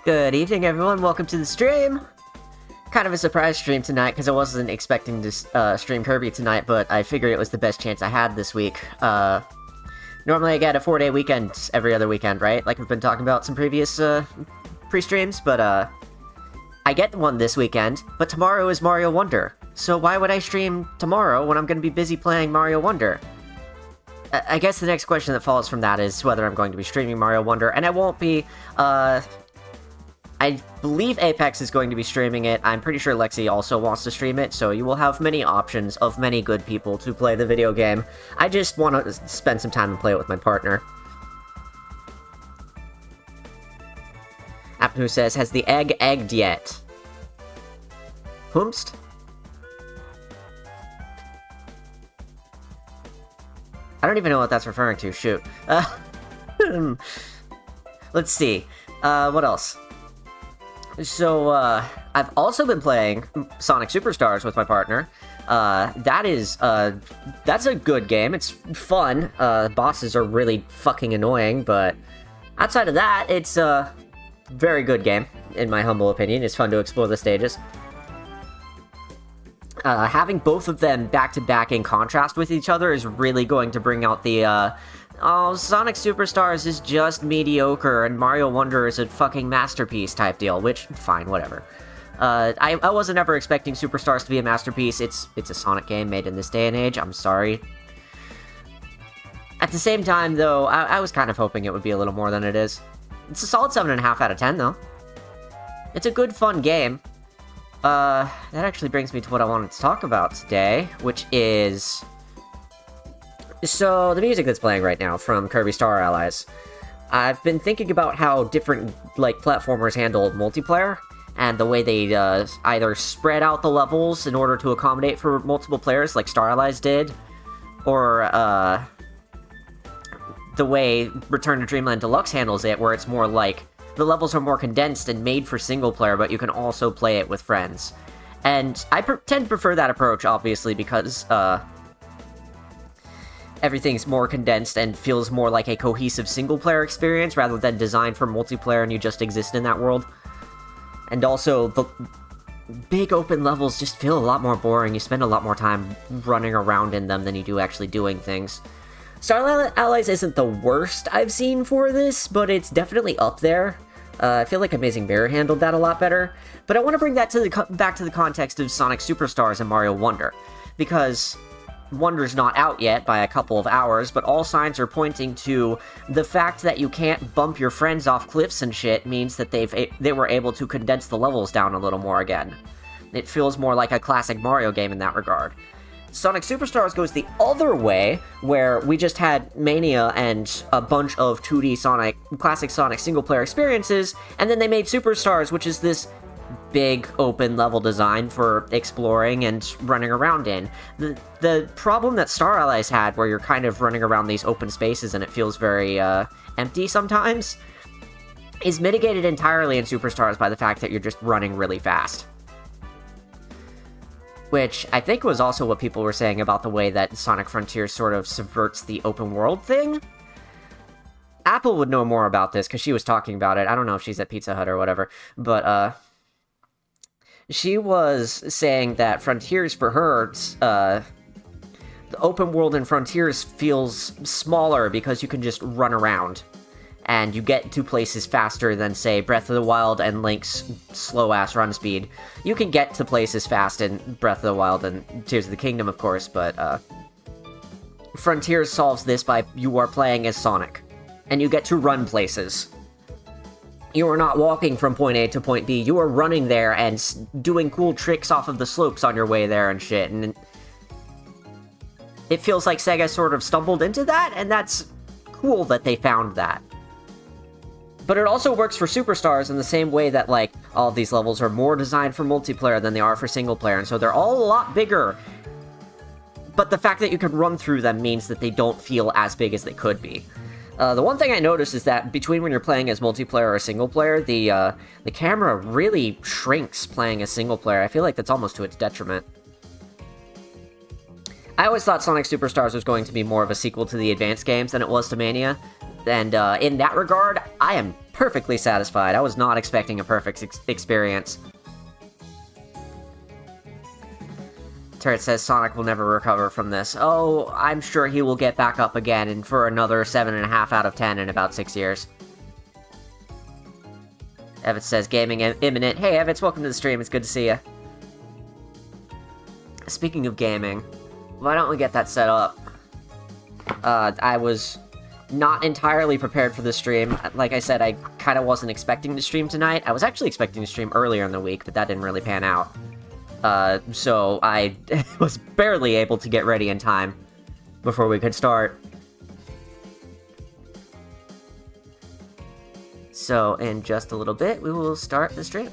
Good evening, everyone. Welcome to the stream. Kind of a surprise stream tonight because I wasn't expecting to stream Kirby tonight, but I figured it was the best chance I had this week. Normally I get a 4-day weekend every other weekend, right? Like we've been talking about some previous pre-streams, but I get one this weekend, but tomorrow is Mario Wonder. So why would I stream tomorrow when I'm going to be busy playing Mario Wonder? I guess the next question that follows from that is whether I'm going to be streaming Mario Wonder, and I won't be. I believe Apex is going to be streaming it. I'm pretty sure Lexi also wants to stream it, so you will have many options of many good people to play the video game. I just want to spend some time and play it with my partner. Apnu says, has the egg egged yet? Whomst? I don't even know what that's referring to, shoot. Let's see. What else? So, I've also been playing Sonic Superstars with my partner. That's a good game. It's fun. Bosses are really fucking annoying, but outside of that, it's a very good game, in my humble opinion. It's fun to explore the stages. Having both of them back-to-back in contrast with each other is really going to bring out the, oh, Sonic Superstars is just mediocre, and Mario Wonder is a fucking masterpiece type deal, which, fine, whatever. I wasn't ever expecting Superstars to be a masterpiece. It's a Sonic game made in this day and age, I'm sorry. At the same time, though, I was kind of hoping it would be a little more than it is. It's a solid 7.5 out of 10, though. It's a good, fun game. That actually brings me to what I wanted to talk about today, which is... So, the music that's playing right now from Kirby Star Allies. I've been thinking about how different, like, platformers handle multiplayer, and the way they, either spread out the levels in order to accommodate for multiple players, like Star Allies did, or, the way Return to Dreamland Deluxe handles it, where it's more like, the levels are more condensed and made for single player, but you can also play it with friends. And I tend to prefer that approach, obviously, because, everything's more condensed and feels more like a cohesive single-player experience rather than designed for multiplayer and you just exist in that world. And also, the big open levels just feel a lot more boring. You spend a lot more time running around in them than you do actually doing things. Star Allies isn't the worst I've seen for this, but it's definitely up there. I feel like Amazing Mirror handled that a lot better. But I want to bring that to back to the context of Sonic Superstars and Mario Wonder, because Wonder's not out yet by a couple of hours, but all signs are pointing to the fact that you can't bump your friends off cliffs and shit means that they were able to condense the levels down a little more again. It feels more like a classic Mario game in that regard. Sonic Superstars goes the other way, where we just had Mania and a bunch of 2D classic Sonic single-player experiences, and then they made Superstars, which is this big open level design for exploring and running around in. The problem that Star Allies had, where you're kind of running around these open spaces and it feels very empty sometimes, is mitigated entirely in Superstars by the fact that you're just running really fast. Which I think was also what people were saying about the way that Sonic Frontiers sort of subverts the open world thing. Apple would know more about this because she was talking about it. I don't know if she's at Pizza Hut or whatever, but she was saying that Frontiers for her, the open world in Frontiers feels smaller because you can just run around. And you get to places faster than, say, Breath of the Wild and Link's slow-ass run speed. You can get to places fast in Breath of the Wild and Tears of the Kingdom, of course, but Frontiers solves this by you are playing as Sonic. And you get to run places. You are not walking from point A to point B, you are running there and doing cool tricks off of the slopes on your way there and shit, and it feels like Sega sort of stumbled into that, and that's cool that they found that. But it also works for Superstars in the same way that, like, all of these levels are more designed for multiplayer than they are for single player, and so they're all a lot bigger. But the fact that you can run through them means that they don't feel as big as they could be. The one thing I noticed is that between when you're playing as multiplayer or single player, the camera really shrinks playing as single player. I feel like that's almost to its detriment. I always thought Sonic Superstars was going to be more of a sequel to the advanced games than it was to Mania, and in that regard, I am perfectly satisfied. I was not expecting a perfect experience. Turret says Sonic will never recover from this. Oh, I'm sure he will get back up again and for another 7.5 out of 10 in about 6 years. Evitz says gaming imminent. Hey Evitz, welcome to the stream, it's good to see you. Speaking of gaming, why don't we get that set up? I was not entirely prepared for this stream. Like I said, I kind of wasn't expecting to stream tonight. I was actually expecting to stream earlier in the week, but that didn't really pan out. So I was barely able to get ready in time before we could start. So in just a little bit, we will start the stream.